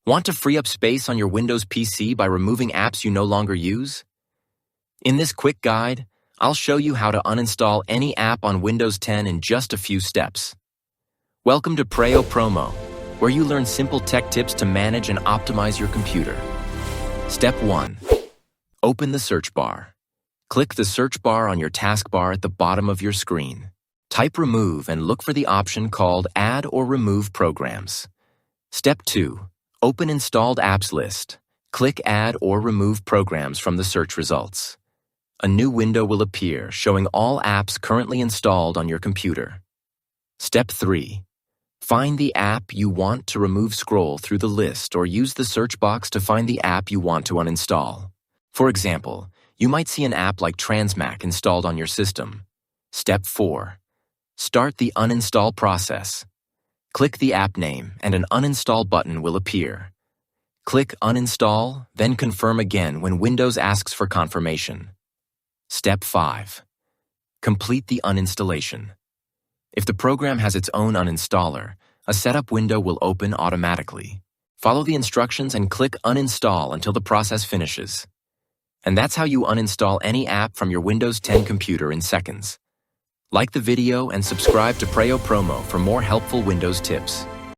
Want to free up space on your Windows PC by removing apps you no longer use? In this quick guide, I'll show you how to uninstall any app on Windows 10 in just a few steps. Welcome to Preyo Promo, where you learn simple tech tips to manage and optimize your computer. Step 1. Open the search bar. Click the search bar on your taskbar at the bottom of your screen. Type Remove and look for the option called Add or Remove Programs. Step 2. Open Installed Apps list. Click Add or Remove Programs from the search results. A new window will appear showing all apps currently installed on your computer. Step 3. Find the app you want to remove. Scroll through the list or use the search box to find the app you want to uninstall. For example, you might see an app like Transmac installed on your system. Step 4. Start the uninstall process. Click the app name and an uninstall button will appear. Click Uninstall, then confirm again when Windows asks for confirmation. Step 5. Complete the uninstallation. If the program has its own uninstaller, a setup window will open automatically. Follow the instructions and click Uninstall until the process finishes. And that's how you uninstall any app from your Windows 10 computer in seconds. Like the video and subscribe to Preyo Promo for more helpful Windows tips.